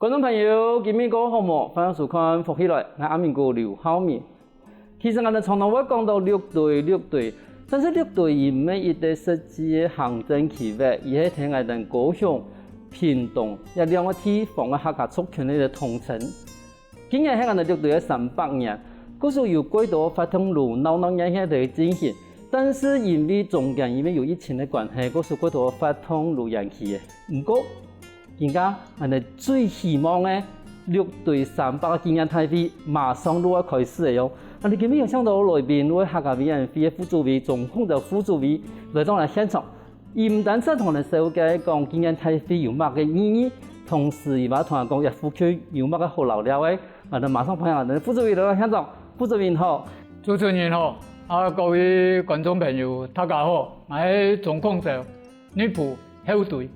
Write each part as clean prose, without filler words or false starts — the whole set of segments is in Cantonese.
观众朋友，今日个好么？欢迎收看福起来，我阿明哥刘浩明。其实我哋常常会讲到六队，但是六队伊唔係一個實際的行政區域，而係聽我哋高雄、屏東一兩個地方嘅客家族群嘅統稱。今日喺我哋六隊嘅300年，嗰時有幾多發通路鬧嘢喺度進行，但是因為中間因為有疫情嘅關係，嗰時幾多發通路延期嘅。不過而家我哋最希望嘅六隊300個紀念大會馬上都要開始嘅喲。啊！你今日有想到來賓為客家委員會副主委、總控的副主委來到嚟現場，伊唔單止同人紹介講紀念大會有乜嘅意義，同時伊話同人講一副區有乜嘅好留料嘅，我哋馬上歡迎我哋副主委來到現場。副主委好，主持人好，各位觀眾朋友大家好，我係總控者女僕後隊。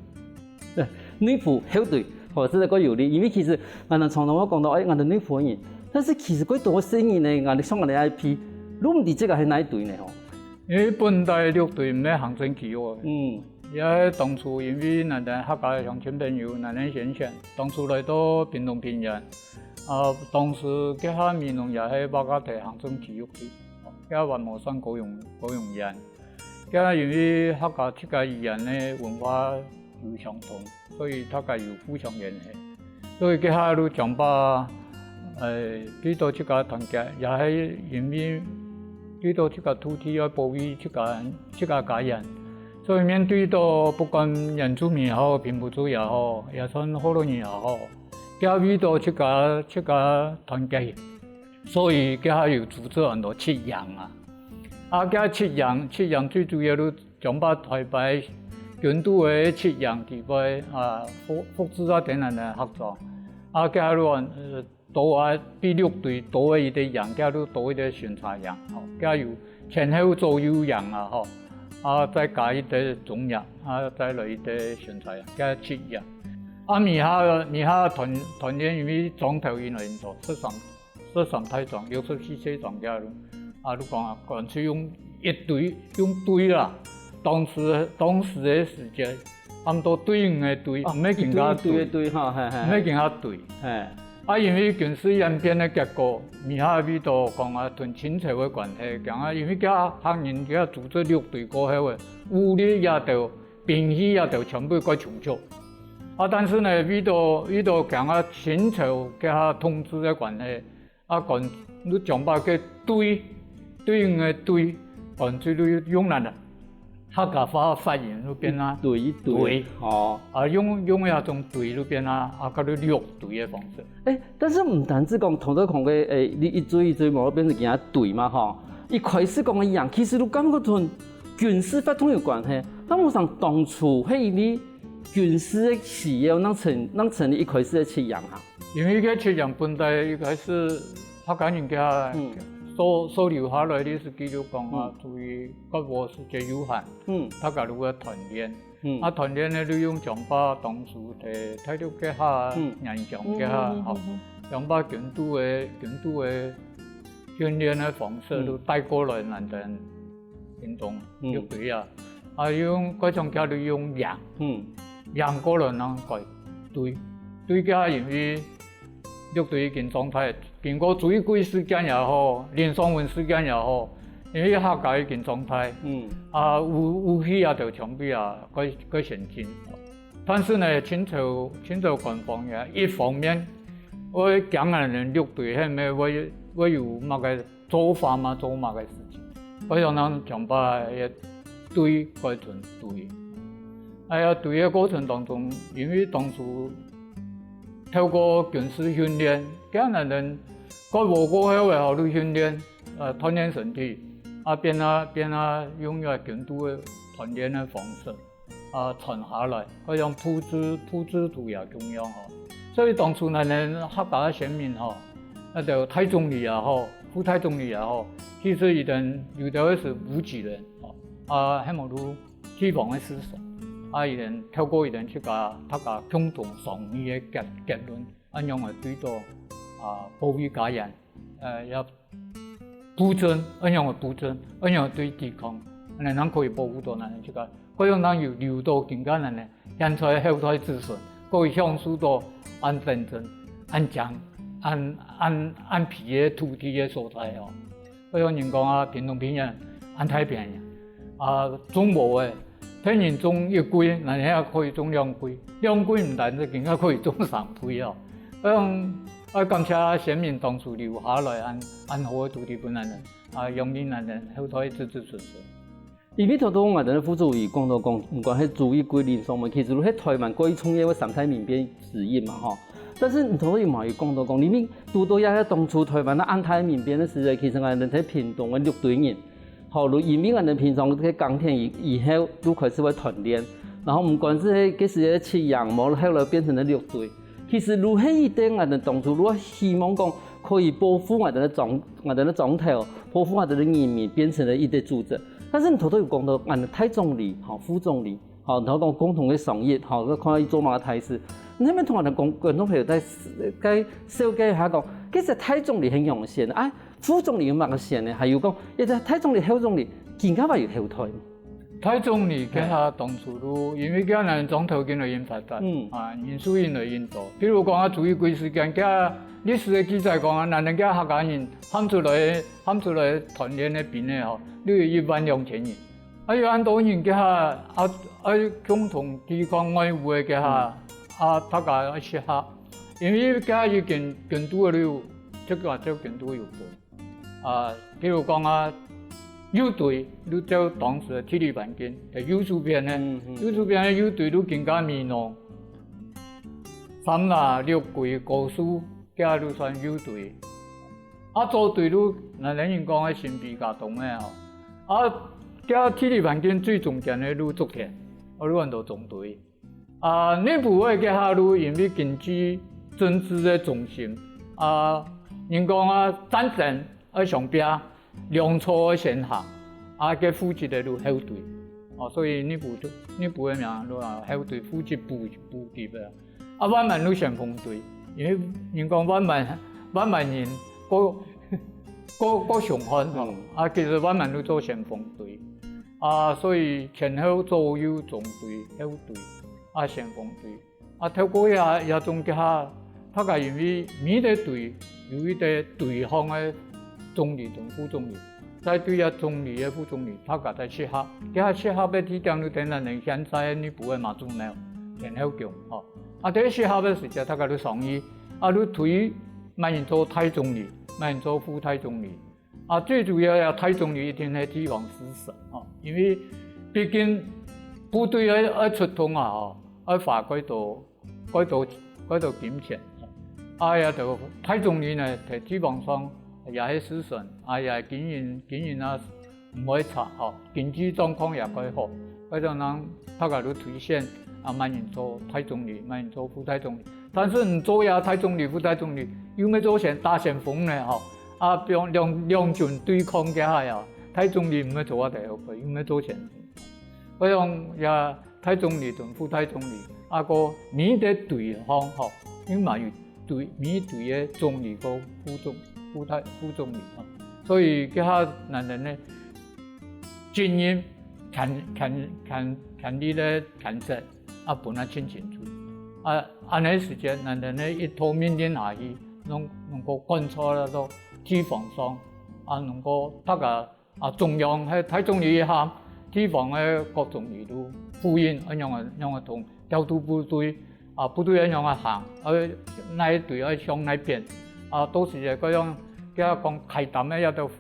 女僕後隊，或者係個有理，因為其實我哋常常我講到我哋女僕人。但是其實佢多生意呢，我哋上我哋 IP， 都唔知這個係哪一隊呢？吼，因為本地六隊唔係行政區喎。也當初因為咱哋客家鄉親朋友，咱哋先選，當初來到屏東平原，當時佢下面農也係百家地行政區域嘅，佢話冇算高雄縣，佢因為客家設計語言咧文化有相同，所以大家有互相聯繫，所以佢下都講把。幾多這個團結，也係因為幾多這個土地要保護這個家人，所以面對到不管原住民也好，平埔族也好，也算好多人也好，佢遇到這個團結，所以佢還有組織很多切羊啊，佢切羊最主要都將把台北本土的切羊地位複製啊等等的合作，佢還有多啊，比六隊多一啲羊，加都多一啲巡查羊，吼，加有前後左右羊啊，吼，再加一啲中羊，再來一啲巡查羊，加7羊。米下團練因為莊頭因來做13太壯，64歲壯加咯，都講乾脆用隊啦，當時嘅時間，多隊員嘅隊，唔係更加隊，哈，唔係更加隊，因為軍事演變嘅結果，米下味道講同清朝嘅關係，講因為佢客人佢組織六隊過後嘅武力也到兵器也到全部改重組，但是呢味道講清朝佢統治嘅關係，講你將把個隊員嘅隊，講最都用難啦。客家話發言嗰邊啊，隊，用一種隊嗰邊啊，嗰啲六隊嘅方式。但是唔單止講同咗講嘅，你一追冇變成件隊嘛，嗬。一開始講嘅樣，其實都感覺同軍事發通有關係。但我想當初係因為軍事嘅企業能成立一開始嘅切羊啊。因為個切羊本來一開始客家人家。所留下來的是繼續講對於國貨世界有限，大家如果團練，團練咧都用將把當初嘅體育嘅下人像嘅下，將把軍都嘅訓練嘅方式都帶過來咱哋屏東六隊啊，用嗰種叫做用羊過來能改對嘅因為六隊已經狀態。經過水鬼事件也好，連雙運事件也好，因為客家已經狀態，武器也就全部改先進。但是呢，清朝官方也一方面，我講人六隊係咪我有乜個做法嘛，做乜個事情，我想能將把一隊改成隊。隊嘅過程當中，因為當初透過軍事訓練，咁人國貨過後嘅好多訓練，鍛鍊身體，變用咗更多嘅鍛鍊嘅方式，傳下來，嗰種鋪子圖也重要嗬。所以當初人客家嘅先民嗬，就太宗理也好，副太宗理也好，其實有啲是武舉人，喺冇到地方嘅思想，有人透過一啲出家客家共同上面嘅結論，咁樣嚟對到。保護家人，要補正，咁樣補正，咁樣對抵抗，能可以保護到人這個，嗰樣能有留到更加人咧，現在後代子孫，各位向许多按认真、按讲、按皮的土地的所在哦。比如人讲啊，屏东平原、按太平洋啊，种无的，天然种一季，那遐可以种2季，2季唔但是更加可以种3批哦。我感谢先民当初留下来按好的土地本来人啊，用闽南人后台子子孙孙。伊咪头我哋副主委讲到讲，唔管迄主义规定上面，其实喺台湾过去创业为三彩民变指引嘛吼。但是唔头伊嘛有讲到讲，里面拄到遐当初台湾的安泰民变的时候，其实我哋喺屏东嘅6队人，后来因为我哋平常喺耕田以后都开始会团练，然后唔管是迄时饲羊毛，后来变成了6队。其实如迄一点我哋当初如果希望讲可以保护我哋的总头，保护我哋的人民，变成了一个组织。但是你头有讲到，俺的太总理、副总理，然后讲共同的商业，我看到伊做嘛态势，你那边同我哋讲，观众朋友在小解下讲，其实太总理很用心，副总理有乜个线呢？还有讲，一只太总理、副总理，更加有后台。太总理佢下当初都因为佢咱总头跟来因发达，因素因来因多。比如讲注意几时间，佢历史的记载讲咱佢客家人喊出来团练的兵的吼，你有12000人。有很多人佢下共同抵抗外侮的佢下大家一适合，因为佢下已经都了，即個都有過。比如講友隊都做當時的體力環境，喺友處邊呢，友處邊嘅友隊都更加密濃，3啦6季高數，佢都算友隊。組隊都嗱，人講嘅神秘加動嘅嗬，佢體力環境最重要嘅都足田，我哋揾到總隊。內部嘅佢下都因為經濟政治嘅中心，人講戰爭上邊。糧草先行，佢負責的都後隊，所以呢部嘅名都話後隊負責補給嘅。萬萬都先鋒隊，因為人講萬萬人個上漢，其實萬萬都做先鋒隊，所以前後左右總隊、後隊、先鋒隊，透過也總結下，大家因為每個隊有一個隊方嘅。總理同副總理，在對下總理嘅副總理，大家在適合，佢適合嘅地點都等人哋現在呢部嘅馬祖苗，然後強吼，對適合嘅時間，大家都商議，都推乜人做太總理，乜人做副太總理，最主要太總理一定係帝王思想，因為畢竟部隊要出動要發改道金錢，也就太總理呢喺地方上。也係思想，也係經營唔可以差吼，經濟狀況也可以好，嗰種人大家都推薦萬人做太總理，萬人做副太總理。但是唔做太總理、副太總理，有咩做大先鋒呢？吼，兩軍對抗嘅下呀，太總理唔係做第一個，有咩做先鋒？嗰種也太總理同副太總理，個每個隊方吼，因為嘛有隊每隊嘅總理個副總理所以佢下人哋呢經驗看你的看實本來清楚，按呢時間人哋呢一套命令下去，能夠觀察得到地方上能夠大家中央喺太總理下，地方嘅各總理都呼應一樣同調度部隊部隊一樣行，那一隊向那邊。到時就嗰樣，佢講開擔咧，有到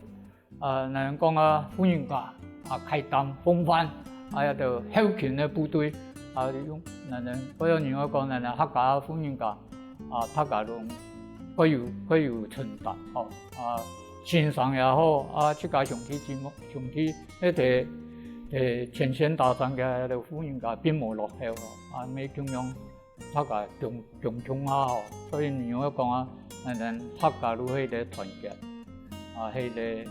人講歡迎假，開擔風範，有到後勤嘅部隊，用人嗰樣人講人客家歡迎假，大家都各有承擔，線上也好，即個上體節目，上體一前線打仗嘅就歡迎假並冇落後，咩咁樣。大家強所以你我講人客家都係個團結，係個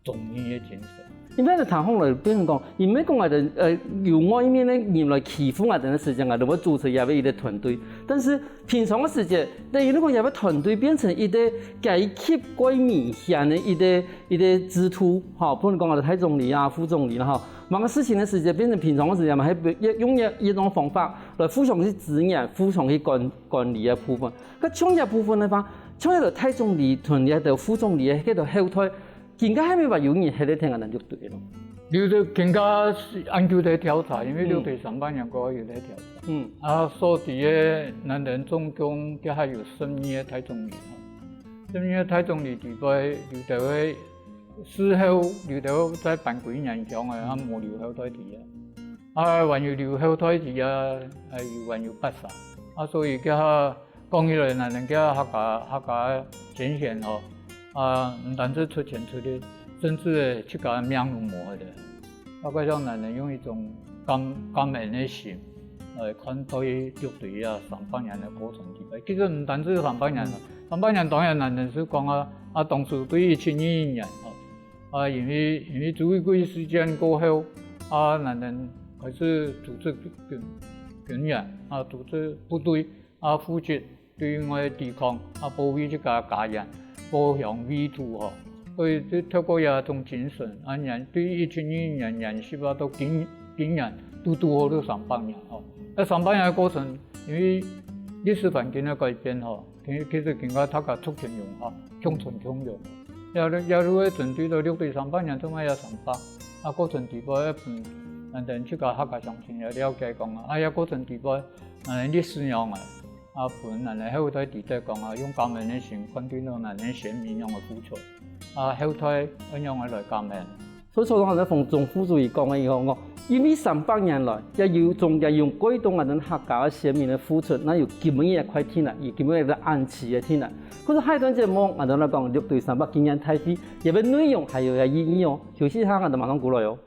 忠義嘅精神。因為喺談風來變成講，而唔係講我哋由外面咧人來欺負我哋嘅時間，我哋會組成一個一個團隊。但是平常嘅時間，但如果一個團隊變成一個階級過明顯嘅一個制度，不能講我哋太總理副總理啦，某個事情嘅時間變成平常嘅時間嘛，係用一種方法来互相去支援、互相去管理的部分。佮创业部分的话，创业就太总理同咧就副总理喺度后台，更加係咪話有人喺度聽人綠隊咯？綠隊更加研究在調查，因為綠隊上半年過後有在調查。所地嘅男人總共佢還有12個太總理，12個太總理地位劉德華事後劉德華在辦幾年講嘅，冇留後台地還有留後台地還有8殺，所以佢講起來男人佢客家前線唔單止出錢出力，甚至去把命都磨的。包括讓男人用一種感恩的心來看待綠隊上半年的過程地位。其實唔單止上半年啦，上半年當然男人是講當初對2021年因為最後一時間過後男人開始組織軍員組織部隊負責對外抵抗保衛這個家園。保向威土所以就透過一種精神，人對2021年人士都經驗都好到上半年在上半年的過程，因為歷史環境的改變其實更加大家促進融合、共存共榮。要如果針對到綠隊上半年都要上班，過程地步人去個客家鄉親要了解講過程地步人歷史樣本人後台地在講用感恩的心看對到人選民樣的付出後台咁樣來感恩。所以講，我哋從總副主席講嘅以後，因為300年來，要用歸動人客家嘅選民的付出，那有基本嘅一塊天啦，有基本嘅安置嘅天啦。可是下一段節目，我哋嚟講綠隊300經驗太飛，入邊內容還有嘅意義哦。休息下，我哋馬上過來哦。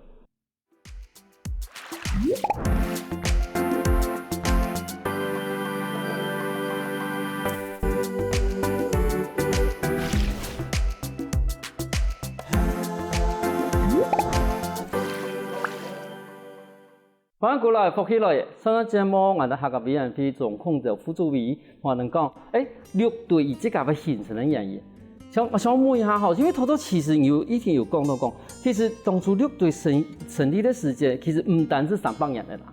歡迎過來，福起來！上個節目我哋客家委員會總控制副主委話能講，綠隊以這個嘅形成的原因。我想問一下因為頭其實以前有講到講，其實當初綠隊成立的時間其實唔單止300年的啦，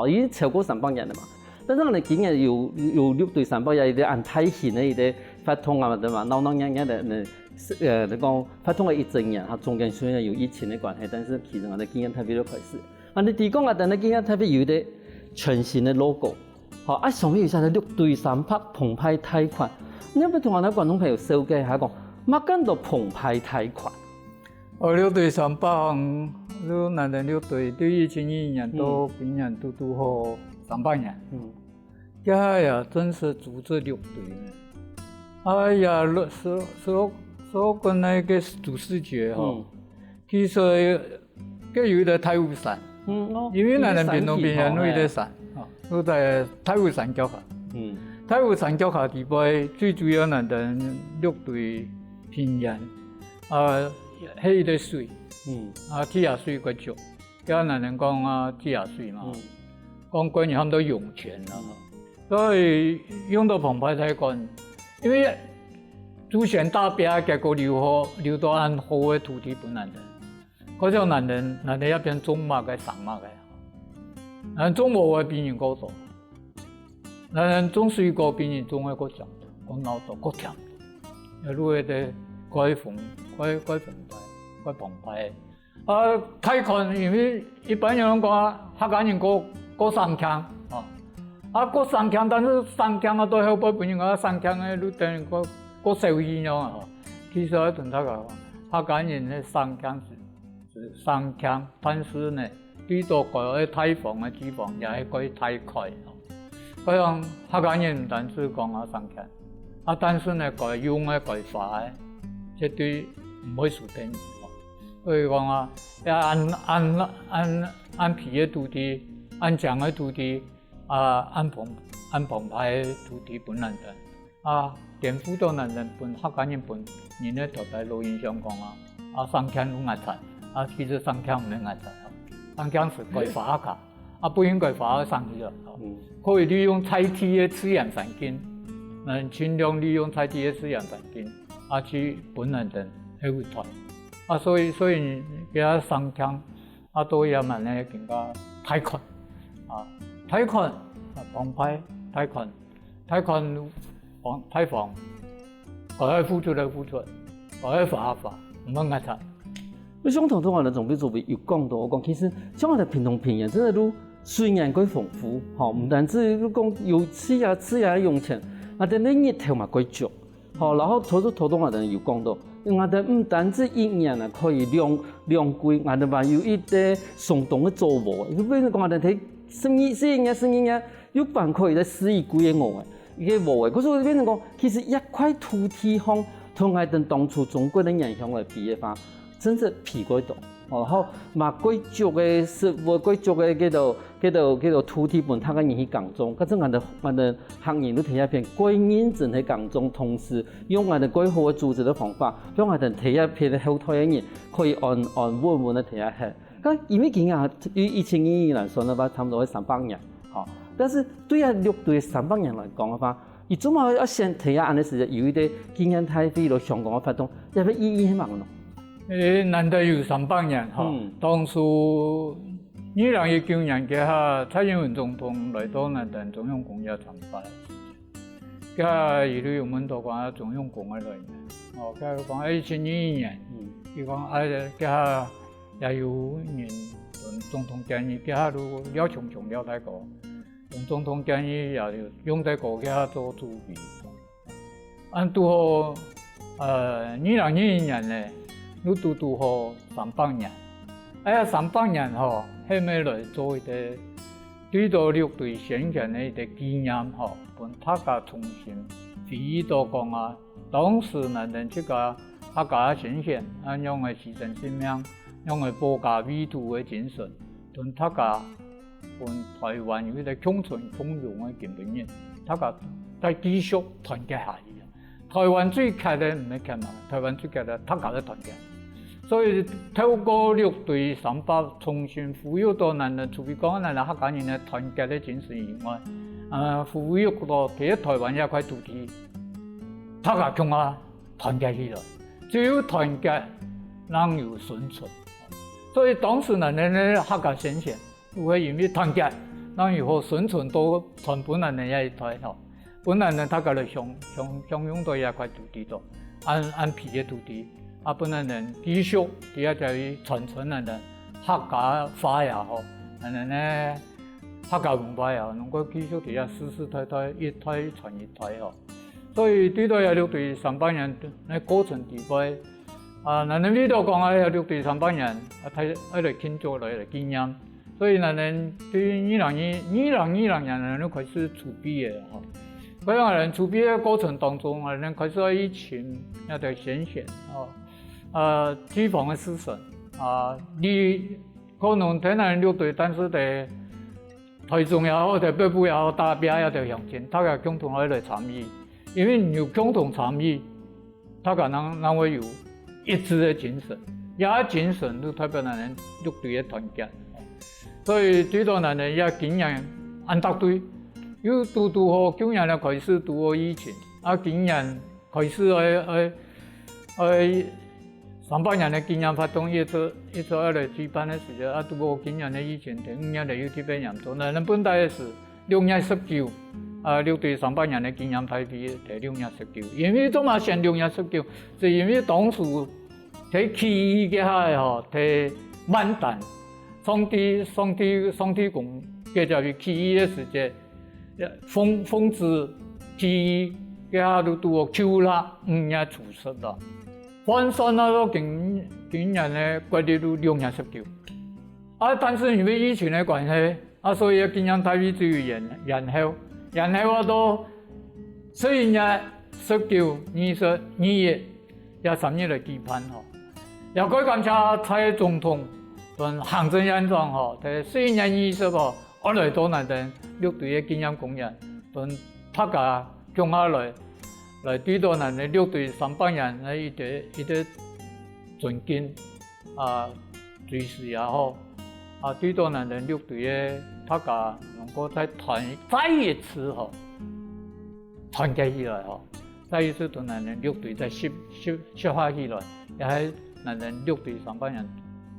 已經超過300年了嘛。但是我哋今日有綠隊300年，有啲按太型的一啲發通對嘛，鬧的你講發通嘅1整年，中間雖然有疫情的關係，但是其實我哋經驗特別都開始。你提供等你見到特別有啲全新的 logo， 上面有寫綠隊300澎湃太快。你有冇同我哋觀眾朋友紹介下講，乜叫做澎湃太快？綠隊300，男人綠隊對2021年到今年都好300年。真是組織綠隊所講那個主視覺其實佢有啲太湖山。因為男人邊度邊人都有啲山，都在太湖山腳下。太湖山腳下地位最主要男人綠隊平原，係啲水，鐵牙水個足，叫男人講鐵牙水嘛，講關於他們都湧泉啦，所以用到澎湃太快，因為祖先大病，結果留到安好嘅土地俾男人。嗰種男人一邊種麥嘅生麥嘅，男人種麥嘅比人高多，男人種水果比人種嘅個長多，個腦多個甜，又如果啲改澎湃，太快，因為一般人講客家人過三強，過三強，但是三強都後輩人講三強嘅，都等於過社會現象其實同大家客家人嘅三強三強，但是呢，對到個太房嘅脂肪也係改太快。嗰樣客家人唔單止講三強，但是呢改用嘅改法嘅，絕對唔可以輸定。所以講按皮嘅土地，按漿嘅土地，按澎湃嘅土地本男人，顛覆到男人本客家人本人咧，頭大老印象講三強都壓產。其實三強唔係壓產，三強是改法㗎，不應該法上去了。可以利用在地嘅自然環境，盡量利用在地嘅自然環境，去本人去會台。所以佢三強，都要慢咧更加太快，太快，帮派贷款贷款，该付出的付出，该罚，唔好压差。你相同同我哋总比做比有讲到，我讲其实像我哋平同平原真的都虽然quite丰富，吼，唔单止你讲有吃呀用钱，我哋呢日头嘛quite足，吼，然后头东我哋有讲到。我哋唔單止一年啊，可以兩季，我哋話有一啲鬆動嘅做務。如果你講我哋睇生意啊，有辦可以在4億幾嘅務嘅，嘅務嘅。可是我變成講，其實一塊土地方同我哋當初中國嘅影響嚟比嘅話，真係比較多。然後嘛，貴族嘅叫做土地本，他嘅人去講中，嗰陣我哋行業都睇一片，貴認真去講中，同時用我哋貴好嘅組織嘅方法，讓我哋睇一片嘅後台嘅人可以安穩地睇一下。咁因為今日以前嘅人算嘅話，差唔多係300人，嚇。但是對啊6對300人嚟講嘅話，而總係要先睇下安尼時間有一啲經驗太飛到香港嘅發動，有咩意義係乜咯？難得有300人哈，當初2019年嘅下蔡英文總統來到咱哋中央公園參拜，嘅下伊哋有問到講中央公園來嘅，哦，嘅講2021年，伊講嘅下也有人總統建議，嘅下都了重了太過，總統建議也用太過嘅下做準備，按拄好2021年咧。你拄好300人，300人吼，後面來做一個對到6隊選舉的一個紀念吼，幫大家重新回憶到講啊，當時咱哋這個大家選選，用個犧牲性命，用個保家衛土的精神，同大家幫台灣有一個共存共榮的根本人，大家再繼續團結下去。台灣最強的唔係強嘛，台灣最強的大家都團結。所以透過6對300重新賦予到咱哋，除非講咱哋客家人嘅團結嘅精神以外，賦予到第一台灣一塊土地，大家共啊團結起來，只有團結，能有生存。所以當時咱哋嘅客家先賢，會因為團結，能有好生存到全本咱哋一台吼，本咱哋大家嚟享用到一塊土地度，按皮嘅土地。本來人繼續第二就係傳承人客家話也好，人咧客家文化也好，能夠繼續第二世代一代傳一代吼。所以對到6對300人喺過程地位，人哋呢度講6對300人，睇嚟慶祝嚟紀念。所以人哋對2020年人都開始儲備嘅吼。嗰樣人儲備嘅過程當中，人開始疫情有啲選吼。地方嘅思想你可能睇咱6隊，但是在台中也好，在北部也好，大家也在向前，大家共同來參與，因為有共同參與，大家能會有一致嘅精神，也精神都代表咱6隊嘅團結。所以對到咱也經驗按搭隊，有拄好今年咧開始拄好疫情，今年開始去。300人嘅紀念活動一直喺度舉辦嘅時候，拄好今年嘅疫情，第5年嚟有特別嚴重。咱本來是6月19， 6對300人嘅紀念大會係6月19，因為做嘛選6月19，就因為當初喺起嘅下吼，喺萬丹上帝公嘅就係起嘅時節，風子起嘅下都拄好秋啦5月初10啦。換算都今年咧，國曆都6月19，但是因為疫情嘅關係，所以今年大會只有延後到11月19、20、2月也3日嚟舉辦吼。也該感謝蔡總統同行政院長吼，喺11月20號，我來到咱哋6隊嘅紀念公園，同大家共下來對到咱哋6隊300人喺一個尊敬隨時也好，對到咱哋6隊嘅大家能夠再一次吼團結起來吼，再一次同咱哋6隊再釋發起來，也係咱哋6隊300人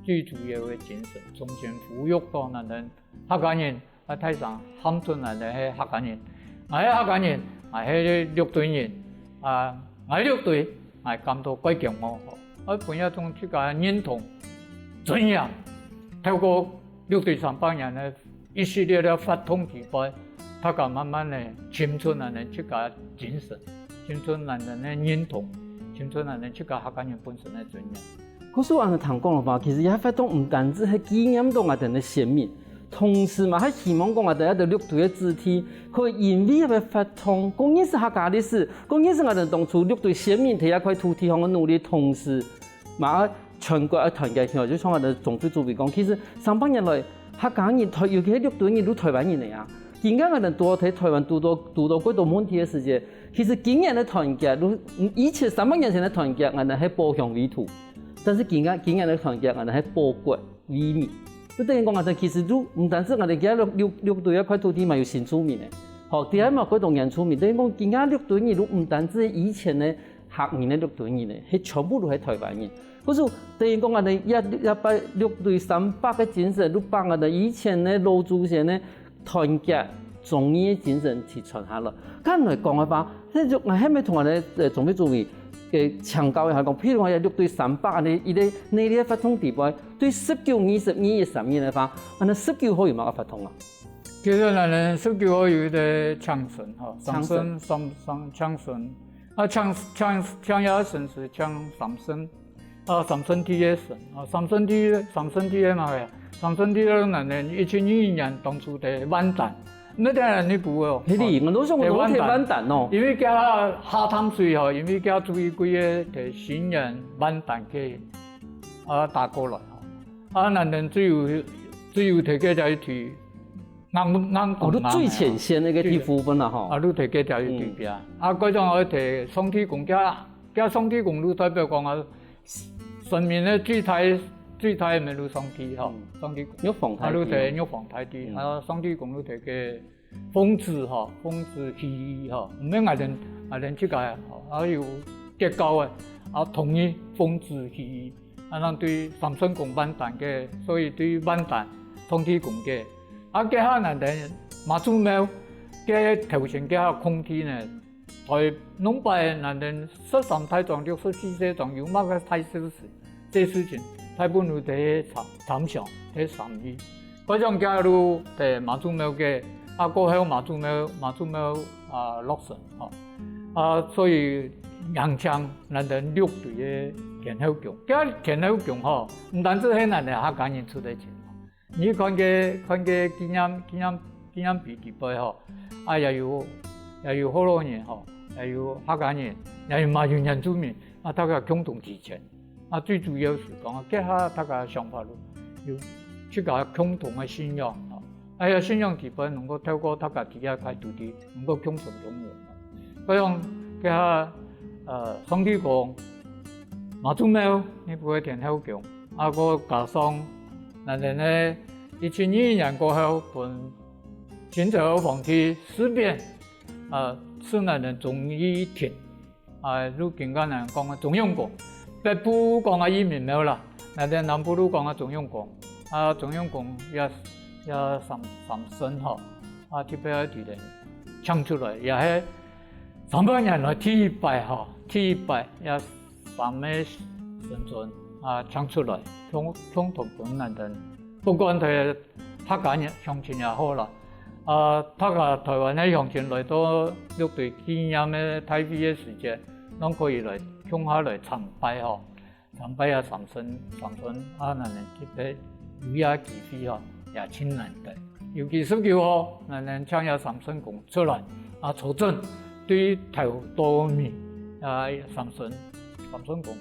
最主要嘅精神，重新撫育到咱哋客家人太上喊出来的迄客家人，迄客家人，迄绿队人，绿队，感到鬼强哦，本一种这个认同、尊严，透过绿队300年的一系列的发动举办，他个慢慢的侵出咱的这个精神，侵出咱的认同，侵出咱的这个客家人本身的尊严。可是按照谈讲的话，其实也发动唔单止係紀念到我哋嘅先民，同時嘛，係希望講我哋一個綠隊嘅肢體，可以因為嘅發動，講認識客家歷史，講認識我哋當初綠隊先民喺一塊土地上嘅努力，同時嘛全國嘅團結起來，就像我哋總書記講，其實300年來客家人，尤其係綠隊人都台灣人嚟啊。今日我哋多喺台灣讀到幾多問題嘅時節，其實今日嘅團結，以前300年前嘅團結，我哋係報鄉為土。但是今日的團結，我哋係報國為民。就等於講，我哋其實都唔單止我哋而家綠隊一塊土地嘛有新出名嘅，好，第二嘛嗰度人出名。等於講，今日綠隊人都唔單止以前嘅客人嘅綠隊人咧，係全部都係台灣人。可是等於講，我哋一把綠隊300嘅精神，都把我哋以前嘅老祖先嘅團結、忠義嘅精神去傳下來。咁嚟講嘅話，即係我係咪同我哋總書記嘅強調一下講，譬如話有綠隊300呢，伊啲內地發動地位，對19、22、23年嘅話，我哋19號有冇發動啊？其實咱哋19號有啲槍聲嚇，上聲、槍聲，槍也聲是槍上聲，上聲啲嘅聲，上聲啲嘅嘛嘅，上聲啲咧，咱哋2021年當初嘅萬彈。那當然你不哦，係啲，我都想我攞鐵萬彈哦。因為加下淡水吼，因為加注意幾個嘅新人萬彈嘅打過來吼，咱哋只有提嘅就係提硬都最前線嗰啲部分啦吼。都提嘅就係對邊，嗰種我提雙體公加雙體公路代表講上面咧最大咪路雙體吼，雙體公。玉皇台啲，雙體公路提嘅風字吼，風字戲吼，唔免嗌人即個吼，有結構嘅，統一風字戲，咱對三聖公萬彈嘅，所以對萬彈雙體公嘅，結合咱哋馬祖廟嘅頭前結合空體呢，台東北咱哋13太莊、64世莊有乜嘅大小事，這事情。大部分都喺參詳，喺參與。嗰種加入喺馬祖廟嘅，過後馬祖廟落成嗬，所以洋槍咱哋綠隊嘅健口強，加健口強嗬，唔單止係咱哋客家人出得錢，你看嘅紀念碑地碑嗬，又有好多人嗬，又有客家人，又有馬原住民，大家共同支持。最主要是講結合大家想法咯，有這個共同嘅信仰啊，信仰地方能夠透過大家底下塊土地，能夠共存共榮。嗰樣結合雙體公、馬祖廟呢部嘅田口強，個加上咱哋呢2021年過後，本清朝皇帝事變，是咱哋忠義亭，如今咱人講嘅中央宮。北部講移民廟啦，咱哋南部都講中央宮，中央宮也三神嗬，特別係啲人唱出來，也係300年來第一擺也3個神尊唱出來，共同本咱哋，不管係客家人鄉親也好啦，台灣嘅鄉親來到綠隊紀念嘅台北嘅時節，都可以來。向下來參拜嗬，參拜上神，咱哋特別有也機會嗬，也真難得。尤其19號，咱哋請也上神公出來助陣，對頭多面上神公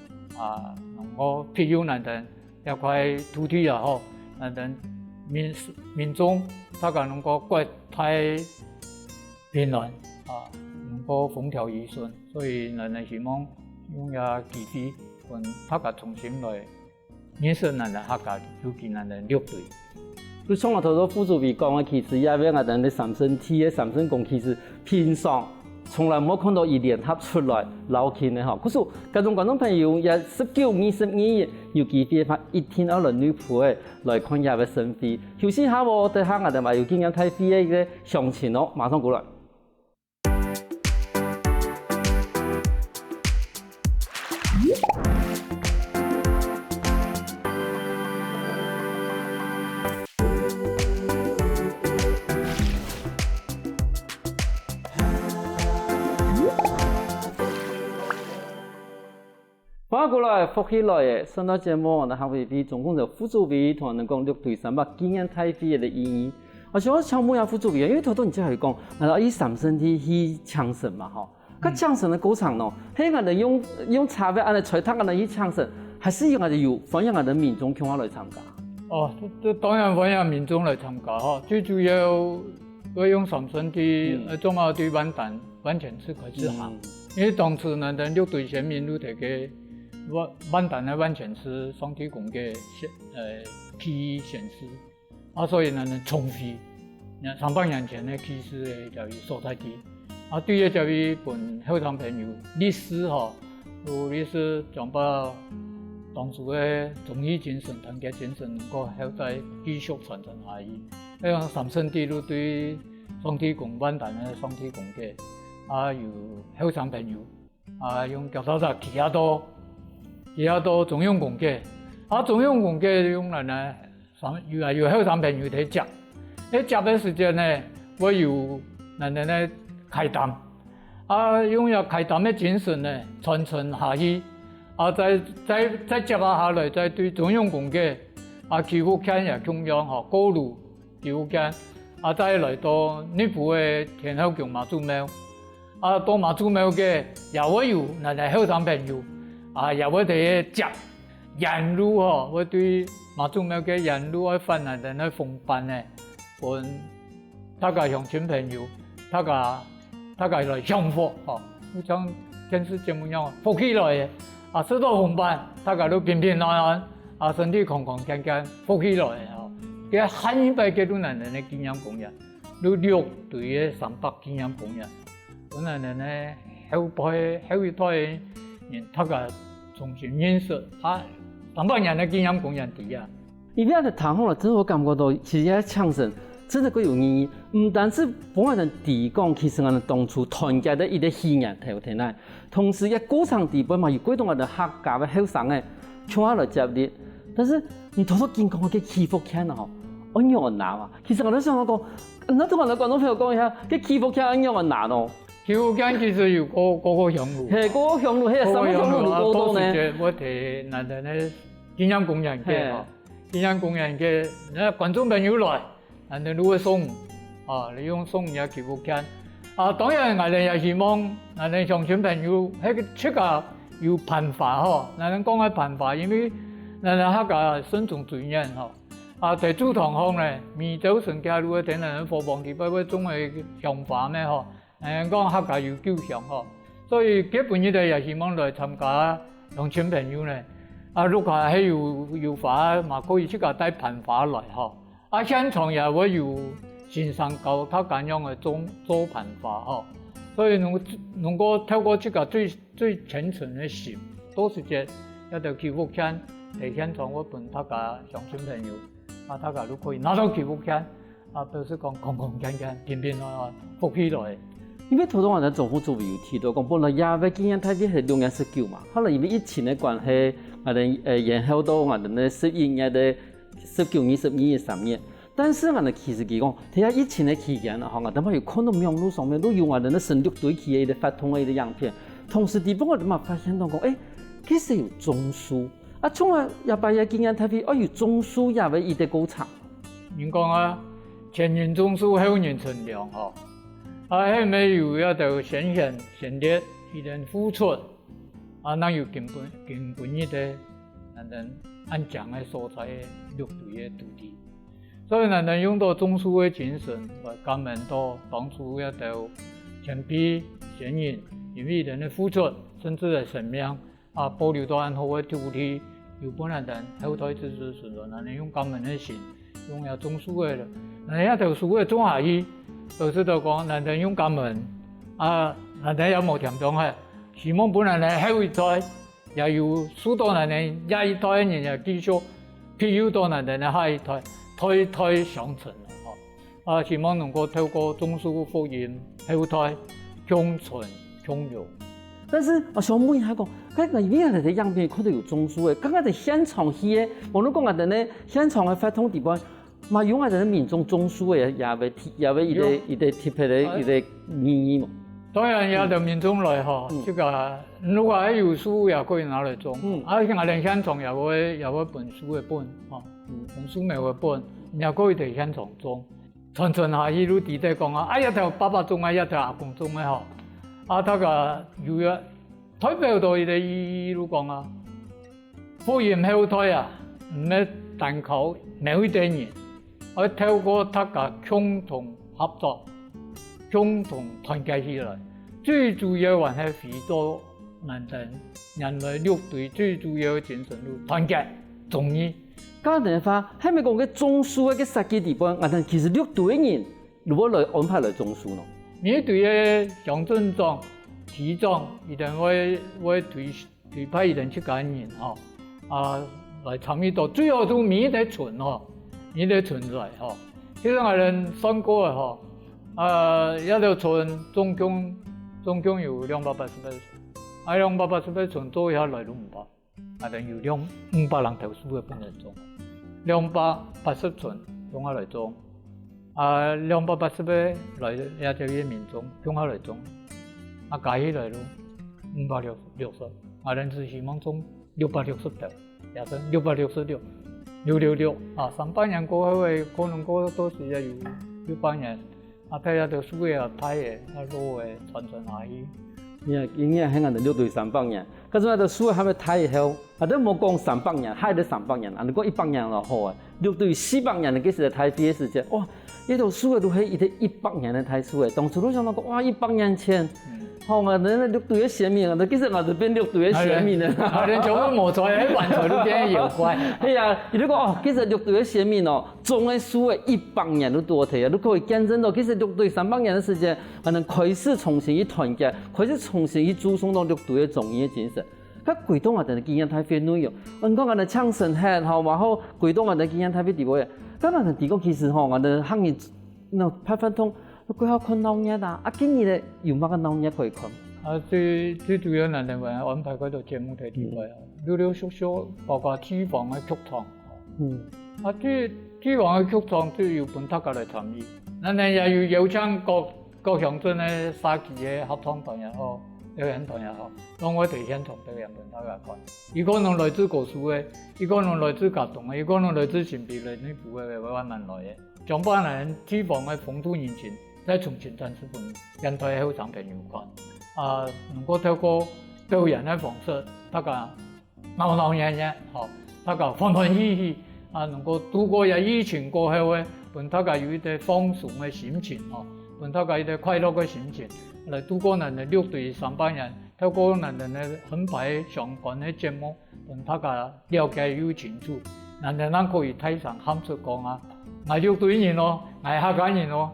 能夠庇佑咱哋一塊土地也好，咱哋民眾大家能夠國泰平安能夠風調雨順，所以咱哋希望。用也機會，跟大家重新來認識咱哋客家，尤其咱哋綠隊。你像我頭先副主席講嘅，其實也俾我哋三聖體嘅三聖公，其實平常从来冇看到伊联合出来捞钱的吼。可是，各种观众朋友也19、22日有机会拍1天2轮女仆的来看伊嘅生飞。休息下喎，等下我哋咪有经验睇飛嘅一個詳情咯，馬上過來。翻過來復起來嘅，上到節目我哋行會比總共就副主委同人講6對3把經驗太飛嘅意義。我想請問下副主委，因為頭先你即係講，嗱以三身體去搶神嘛，吼，咁搶神嘅過程咯，係我哋用茶葉按嚟吹湯，我哋去搶神，還是我哋有歡迎我哋民眾嚟參加？哦，當然歡迎民眾嚟參加吼，最主要我用三身體中澳對萬丹完全是開始行，因為當初呢6對選民都提嘅。萬丹呢完全是雙體公嘅起顯示，所以呢重視300年前嘅起始嘅教育所在地，對於教育本後生朋友歷史有歷史將把當初嘅忠義精神、團結精神能夠後再繼續傳承下去。咁三聖地都對雙體公萬丹嘅雙體公嘅，有後生朋友用腳手仔騎下多。而家到中央公街，中央公街用嚟呢，越嚟越後生朋友睇接。喺接嘅時間呢，我有人哋呢開談，用有開談嘅精神呢傳承下去，再接下來，再對中央公街，祈福街也同樣高路祈福街，再嚟到女僕嘅天后宮媽祖廟，到媽祖廟嘅又會有人哋後生朋友。又我哋接沿路我對媽祖廟嘅沿路嘅飯啊，等佢奉辦咧，本大家鄉親朋友，大家來享福好像電視節目樣，福起來嘅，收到奉辦，大家都平平安安，身體康康健健，福起來嘅很一百幾多人嘅經驗公園，都6對嘅300經驗公園，本來咧後一代。大家重新認識300年嘅經驗公園地啊！而家嘅談好啦，真係我感覺到，其實喺搶神真係佢有意義，唔單止幫我哋提供，其實我哋當初團結的一個信仰頭天來，同時一過程地本嘛有幾多我哋客家嘅後生嘅搶下來接力，但是你偷偷見講嘅祈福廳啊，安樣難啊！其實我都想講，那同我哋廣東朋友講一下，嘅祈福廳安樣難哦。祈福廳其實有個鄉路，係個鄉路，係什麼鄉路路多呢？我哋嗱咧經驗公園嘅，經驗公園嘅，那觀眾朋友來，人哋都會送，你用送也祈福廳，當然我哋也希望，人哋鄉親朋友喺個出價要辦法人哋講係辦法，因為人哋客家尊重尊嚴在主堂上咧，每早晨加入啲人貨房佢不總係想法咩講客家要救祥所以基本上也希望來參加鄉親朋友咧，如果係有法嘛，可以出個帶辦法來現場也會有線上教他咁樣嘅做辦法所以能夠透過這個最虔誠嘅心，多時節一條祈福籤嚟現場我本他家鄉親朋友，大家都可以拿到祈福籤，表示講康康健健、平平安安、福起來。因為頭先我哋總副主委有提到講，本來亞威經驗太飛係2月19嘛，後來因為疫情嘅關係，我哋延後到我哋嘅11月嘅19、22、23日。但是我哋其實佢講，睇下疫情嘅期間啦，我哋咪有看到網絡上面都有我哋嘅神陸隊起嘅發通嘅樣片，同時地方我哋咪發現到講，其實有種樹，從我亞威嘅經驗太飛，有種樹亞威一啲高產。你講前人種樹，後人乘涼係咪有一條先烈一人付出那有根本一啲人安講嘅所在陸隊嘅土地，所以人用到種樹嘅精神來感恩到當初一條前輩先人，因為人嘅付出，甚至係生命保留到安好嘅土地，有本來人後代子孫孫，人用感恩嘅心，用要種樹嘅，人一條樹嘅種下去。就是就講，人用感恩那咱也冇填中嘅，希望本来咧后一代也有许多人咧，下一代人也继续培育到人哋咧下一代，代相承啊！希望能够透过种树福音后代共存共荣。但是想问下讲，嗰個邊人哋樣片看到有種樹嘅，剛剛在現場去嘅，無論講人哋咧現場嘅發通地方，嘛用人哋民眾種樹嘅也會一個特別嘅一個意義嘛。當然也就民眾來吼，這個如果有樹也可以拿來種，我哋現場也會本樹嘅本，本樹苗嘅本，也可以喺現場種。傳下去都地底講啊，一條爸爸種啊，一條阿公種嘅吼。他個有一代表到伊個意義都講啊，福音後代啊，唔係單靠每一個人，而透過大家共同合作、共同團結起來，最主要還係許多人類六隊最主要嘅精神咯，團結、忠義。講人話，係咪講嘅種樹嘅設計地方，但其實六隊嘅人如果來安排來種樹咯？每隊嘅鄉鎮長、區長一定會推派一定7個人來參與到，最後都每一個村每一個村在其實我哋算過一條村總共有280個村，280個村做一下來都500，我哋有500人投訴嘅本來種，280村用下來種。280個來也就啲民眾用下來種，加起來咯560，我哋是希望種660條，也是666，666300年過後嘅可能過多時也有600年，睇下條樹嘅睇嘅，路嘅傳下去。應該係我哋6隊300年，可是我哋樹係咪睇後，都冇講300年，係得300年，如果100年就好啊，6隊400年嘅幾時睇啲時間，哇！呢條樹都係100年嘅睇樹嘅，當初都想到哇100年前，我哋6隊嘅先民啊，其實我哋變6隊嘅先民啊，我哋做乜冇在喺雲台都變妖怪。係啊，如果其實6隊嘅先民種嘅樹100年都多睇啊，都可以見證到其實6隊300年嘅時間，我哋開始重新去團結，開始重新去注重到6隊嘅忠義嘅精神。佢貴東我哋經驗太非內容，我講我哋唱神客，然後貴東我哋經驗太非地位。咁我哋地講其實我哋行業拍發通，佢好看鬧熱啦。今年咧有乜個鬧熱可以看？最主要人哋話安排嗰度節目睇地位陸續包括地方嘅劇場。地方嘅劇場都要本大家來參與，人哋也要邀請各鄉鎮嘅沙記嘅合唱團也好。表演團也好，當我哋現場表演俾大家看。有可能來自高雄嘅，有可能來自嘉東嘅，有可能來自新北嘅，內部嘅慢慢來嘅。將把人地方嘅風土人情再重新展示俾現代後生朋友看。能夠透過表演嘅方式，大家鬧鬧熱熱，大家歡歡喜喜，能夠度過疫情過後嘅，俾大家有一啲放鬆嘅心情，俾大家一啲快樂嘅心情。來度過人哋6隊300年，透過人哋安排相關嘅節目，讓大家了解有清楚。人哋可以睇上喊出講我6隊人我客家人我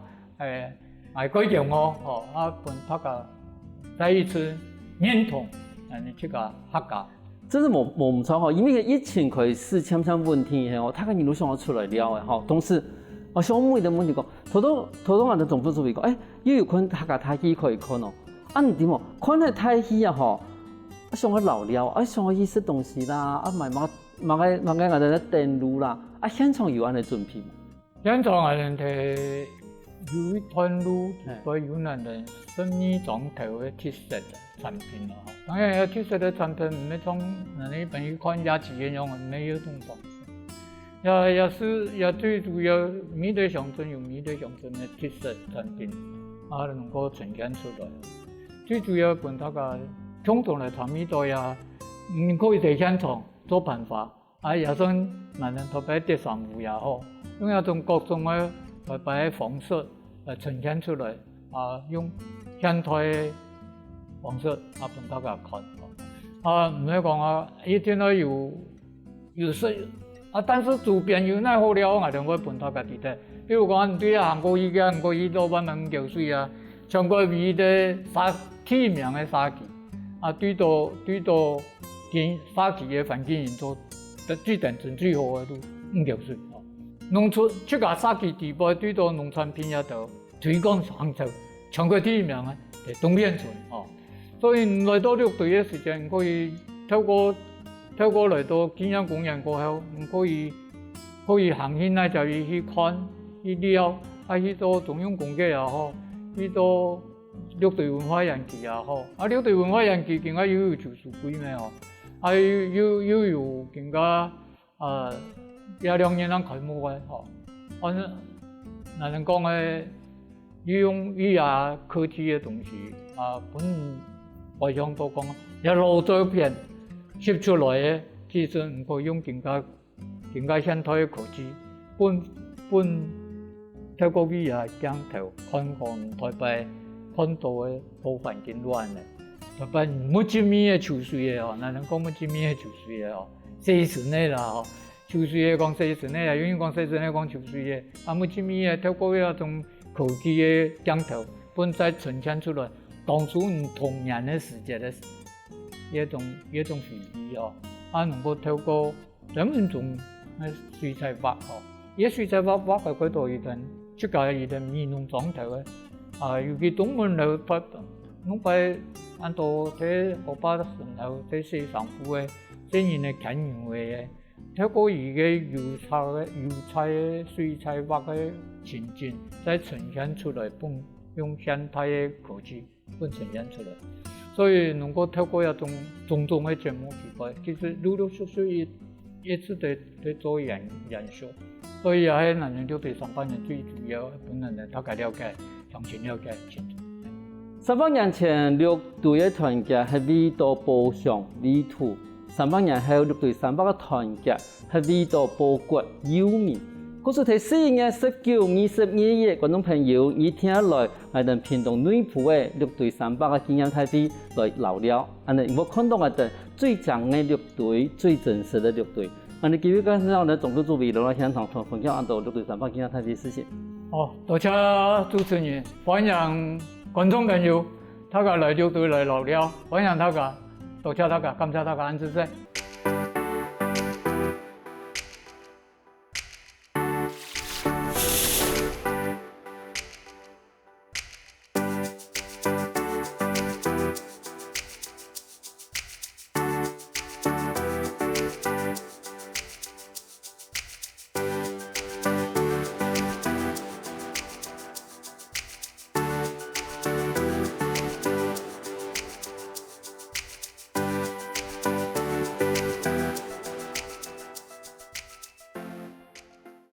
改叫我讓大家再一次認同人哋這個客家。真是冇唔錯因為疫情開始漸漸問題大家人都想出來了嘅同時。想問的問題講，頭先我哋總副主委講，又有看客家台戲可以看哦。你點哦？看那台戲想去老了，想去食東西啦，買我哋電路啦，現場有安尼準備嗎？現場我哋有一段路，會有人哋12種頭嘅特色嘅產品咯。當然有特色嘅產品，唔係從人哋朋友看價錢嘅樣，沒有種方式。也最主要，每個鄉鎮有每個鄉鎮的特色產品，能夠呈現出來。最主要俾大家共同來參與到呀，可以在現場做辦法，也算人哋特別第三戶也好，用一種各種嘅特別嘅方式來呈現出來，用現代嘅方式俾大家看。唔係講一定要有識。但是周邊有那好了，我哋會幫大家睇睇。比如講，對韓國語嘅韓國語都慢慢教水唱國語的体面的沙旗，对到沙旗的环境营造，水电真最好的都5条水。农村这个沙旗地步，对到农产品也都推广上走，全国体面的东边村所以来到绿队的时间，可以透过来到景阳公园过后，可以行进来就去看去了，去到中央公园也好，去到绿队文化园区也好，绿队文化园区更加又有旧书柜咩又有更加也2年开幕的那能讲的利用科技的东西本外向都讲一路照片摄出来的，其实唔可以用更加现代的科技，本透过镜头看台北看到的好环境乱的，台北没这面的秋水的哪能讲没这面的秋水的西纯的啦秋水的讲西纯的有人讲西纯的讲秋水的没这面的透过那种科技的镜头，本再呈现出来。当初童年的时节的一种回忆能够透过人们种水彩画水彩画喺嗰度出界面容狀態尤其東門路發我by按到睇學巴的時候睇四上府嘅雖然係近遠嘅透過油彩水彩畫嘅情景再呈現出來用現代的科技呈現出來，所以能夠透過一種種的節目其實陸陸續續一直在做研究，所以係男人對上班人最主要本人大家了解，詳細了解清楚。300年前綠隊的團結係為到保障領土，300年後綠隊300個團結係為到保國憂民。嗰時喺4月19、22日，觀眾朋友一聽來係能屏東內埔嘅綠隊300個紀念大會來聊聊，我看到係最強嘅綠隊、最真實嘅綠隊。你幾位介紹呢總督助理來現場同分享到綠隊300紀念大會事情。多謝主持人，歡迎觀眾朋友，大家來綠隊來聊聊，歡迎大家，多謝大家，感謝大家支持。